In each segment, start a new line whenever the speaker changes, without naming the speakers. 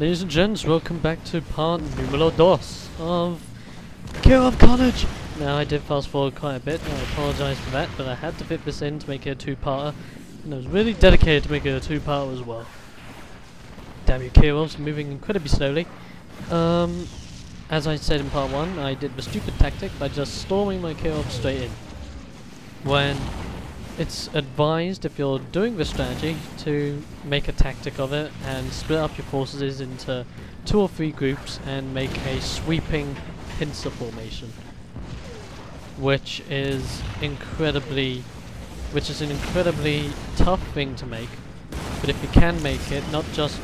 Ladies and gents, welcome back to part numero dos of Kirov Karnage. Now I did fast forward quite a bit, I apologise for that, but I had to fit this in to make it a two-parter, and I was really dedicated to make it a two-parter as well. Damn you Kirovs, moving incredibly slowly. As I said in part 1, I did the stupid tactic by just storming my Kirov straight in. When it's advised, if you're doing this strategy, to make a tactic of it and split up your forces into 2 or 3 groups and make a sweeping pincer formation, which is an incredibly tough thing to make. But if you can make it, not just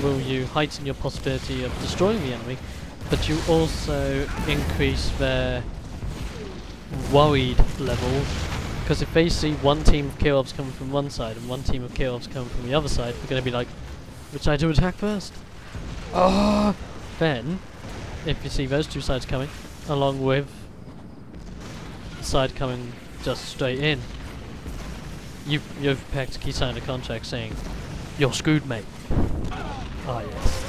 will you heighten your possibility of destroying the enemy, but you also increase their worried level. Because if they see one team of Kirovs coming from one side and one team of Kirovs coming from the other side, they're going to be like, which side to attack first? Oh! Then, if you see those 2 sides coming, along with the side coming just straight in, you've prepared to key sign a contract saying, you're screwed, mate. Ah, yes.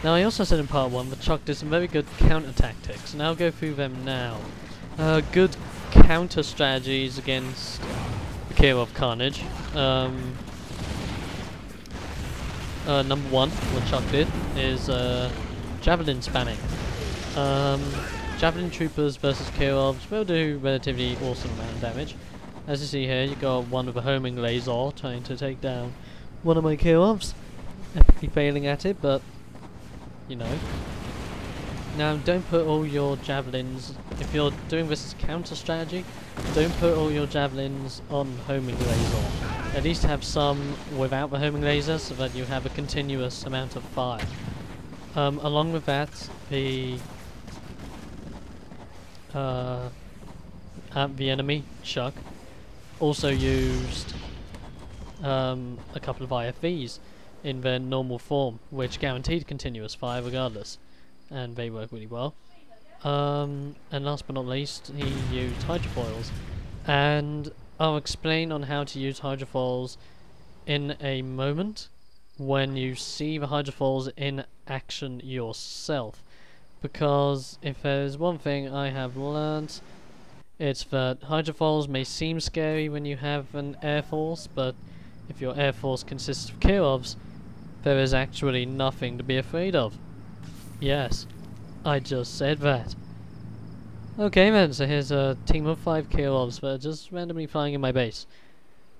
Now, I also said in part 1 that Chuck did some very good counter tactics, and I'll go through them now. Good counter strategies against the Kirov Karnage. Number 1, what Chuck did, is javelin spamming. Javelin troopers versus Kirovs will do relatively awesome amount of damage. As you see here, you got one with a homing laser trying to take down one of my Kirovs, epically failing at it, but you know. Now, don't put all your javelins, if you're doing this as counter strategy, don't put all your javelins on homing laser. At least have some without the homing laser so that you have a continuous amount of fire. Along with that, the enemy, Chuck, also used a couple of IFVs in their normal form, which guaranteed continuous fire regardless. And they work really well. And last but not least, he used hydrofoils. And I'll explain on how to use hydrofoils in a moment when you see the hydrofoils in action yourself. Because if there's one thing I have learnt, it's that hydrofoils may seem scary when you have an air force, but if your air force consists of Kirovs, there is actually nothing to be afraid of. Yes, I just said that. Okay then, so here's a team of 5 Kirovs that are just randomly flying in my base.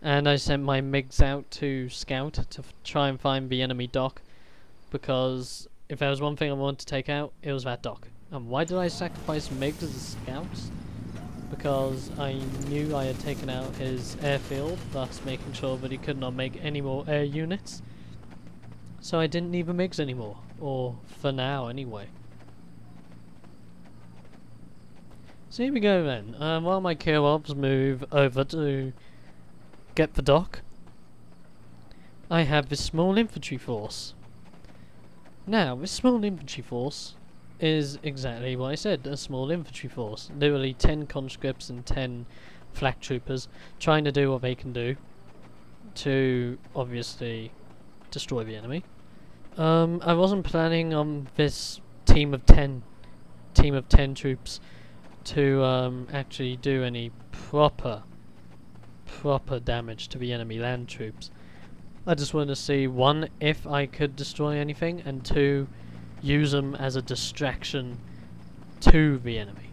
And I sent my MiGs out to scout to try and find the enemy dock, because if there was one thing I wanted to take out, it was that dock. And why did I sacrifice MiGs as scouts? Because I knew I had taken out his airfield, thus making sure that he could not make any more air units. So I didn't need the MiGs anymore. Or for now, anyway. So here we go then. While my Kirovs move over to get the dock, I have this small infantry force. Now, this small infantry force is exactly what I said, a small infantry force. Literally 10 conscripts and 10 flak troopers trying to do what they can do to, obviously, destroy the enemy. I wasn't planning on this team of 10 troops to actually do any proper damage to the enemy land troops. I just wanted to see, 1, if I could destroy anything, and 2, use them as a distraction to the enemy.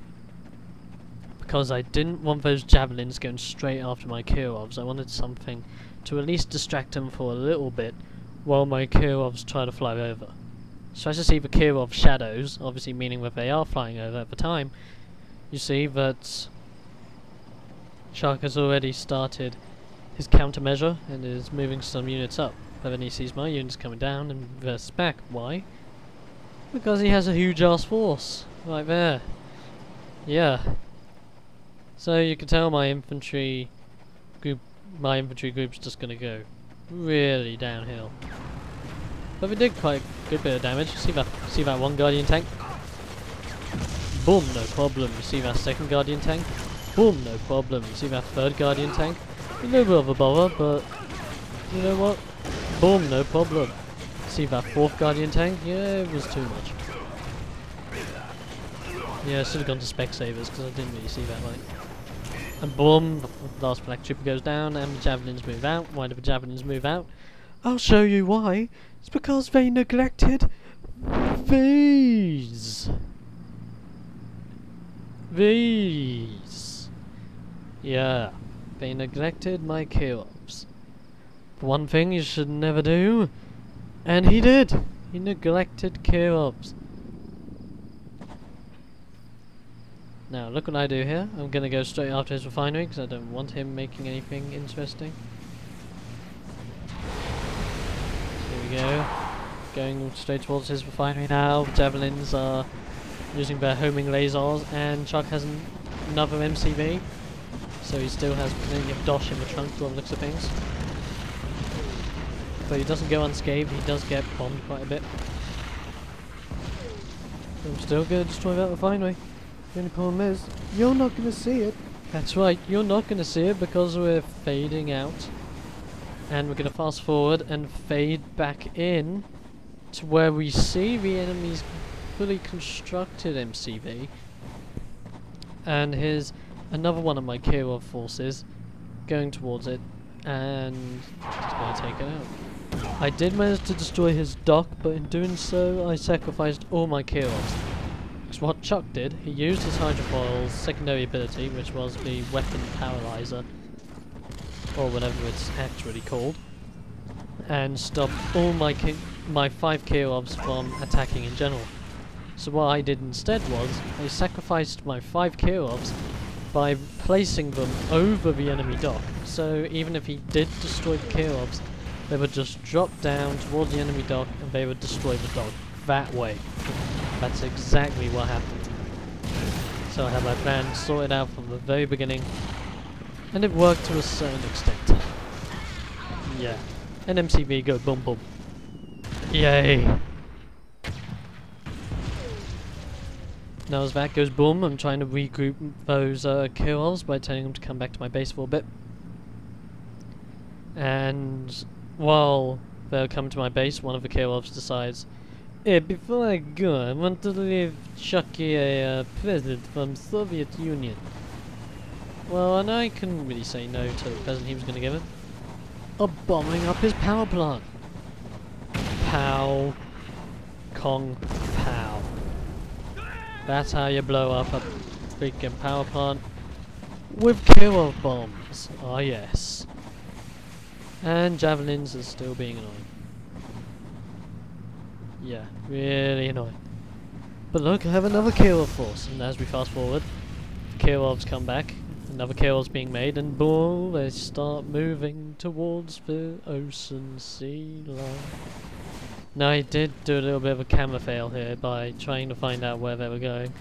Because I didn't want those javelins going straight after my Kirovs. I wanted something to at least distract them for a little bit while my Kirovs try to fly over. So as you see the Kirov shadows, obviously meaning that they are flying over at the time, you see that Shark has already started his countermeasure and is moving some units up. But then he sees my units coming down and reverses back. Why? Because he has a huge ass force right there. Yeah. So you can tell my infantry group's just gonna go really downhill. But we did quite a good bit of damage. See that one Guardian tank? Boom, no problem. You see that second Guardian tank? Boom, no problem. You see that third Guardian tank? A little bit of a bother, but you know what? Boom, no problem. see that fourth Guardian tank? Yeah, it was too much. Yeah, I should have gone to Specsavers because I didn't really see that light. And boom, the last black trooper goes down and the javelins move out. Why do the javelins move out? I'll show you why. It's because they neglected these. These. Yeah, they neglected my Kirovs. One thing you should never do. And he did. He neglected Kirovs. Now, look what I do here. I'm going to go straight after his refinery because I don't want him making anything interesting. Here we go. Going straight towards his refinery now. Javelins are using their homing lasers, and Chuck has another MCV. So he still has plenty of dosh in the trunk by the looks of things. But he doesn't go unscathed, he does get bombed quite a bit. I'm still going to destroy that refinery. The only problem is, you're not going to see it. That's right, you're not going to see it because we're fading out. And we're going to fast forward and fade back in to where we see the enemy's fully constructed MCV. And here's another one of my Kirov forces going towards it and just going to take it out. I did manage to destroy his dock, but in doing so I sacrificed all my Kirovs. Because what Chuck did, he used his hydrofoil's secondary ability, which was the weapon paralyzer, or whatever it's actually called, and stopped all my 5 Kirovs from attacking in general. So what I did instead was, I sacrificed my 5 Kirovs by placing them over the enemy dock. So even if he did destroy the Kirovs, they would just drop down towards the enemy dock and they would destroy the dock that way. That's exactly what happened. So I had my plan sorted out from the very beginning, and it worked to a certain extent. Yeah. NMCV go boom boom. Yay! Now as that goes boom, I'm trying to regroup those Kirovs by telling them to come back to my base for a bit. And while they're coming to my base, one of the Kirovs decides, "Hey, before I go, I want to leave Chucky a present from Soviet Union." Well, and I couldn't really say no to the present he was going to give him. A bombing up his power plant. Pow. Kong. Pow. That's how you blow up a freaking power plant. With Kirov bombs. Ah, yes. And javelins are still being annoying. Yeah, really annoying. But look, I have another Kirov force, and as we fast forward, the Kirovs come back, another Kirov's being made, and boom, they start moving towards the ocean sea line. Now I did do a little bit of a camera fail here by trying to find out where they were going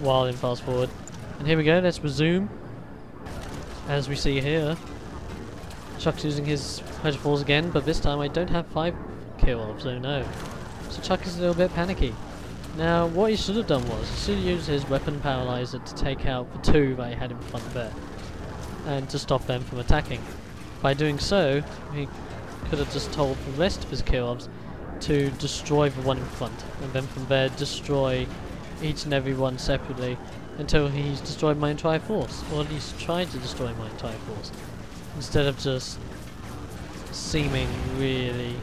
while in fast forward. And here we go, let's resume. As we see here, Chuck's using his hydrofoils again, but this time I don't have 5 Kirovs, oh no. So Chuck is a little bit panicky. Now, what he should have done was, he should have used his weapon paralyzer to take out the 2 that he had in front there, and to stop them from attacking. By doing so, he could have just told the rest of his Kirovs to destroy the one in front, and then from there destroy each and every one separately until he's destroyed my entire force, or at least tried to destroy my entire force, instead of just seeming really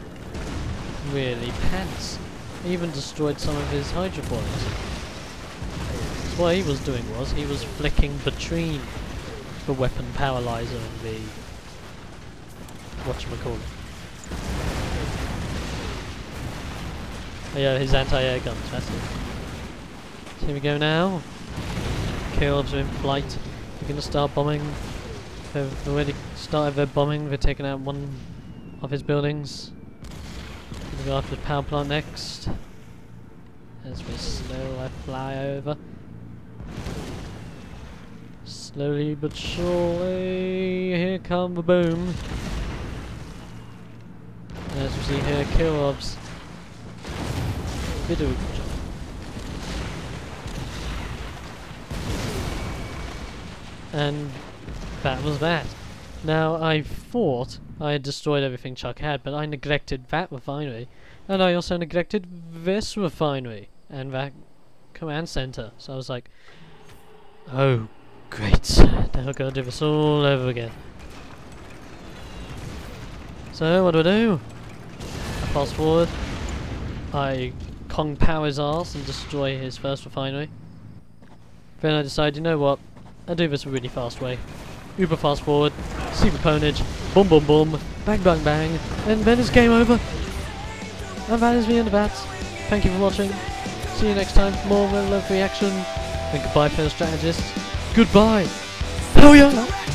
pants. He even destroyed some of his hydrofoils. So what he was doing was, he was flicking between the weapon paralyzer and the whatchamacallit. Oh yeah, his anti-air guns, that's it. So here we go now. Kirovs are in flight. They're going to start bombing. They've already started their bombing. They've taken out one of his buildings. We'll go after the power plant next. As we slowly fly over. Slowly but surely, here come the boom. And as we see here, Kirovs. Video. And that was that. Now I thought I had destroyed everything Chuck had, but I neglected that refinery, and I also neglected this refinery and that command center. So I was like, oh great, now I've got to do this all over again. So what do? I fast forward, I Kong power his arse and destroy his first refinery. Then I decide, you know what, I'll do this a really fast way. Uber fast forward, see the ponage, boom boom boom, bang bang bang, and then it's game over. And that is the end of that. Thank you for watching. See you next time for more real life reaction. And goodbye, fellow strategists. Goodbye. Hell yeah!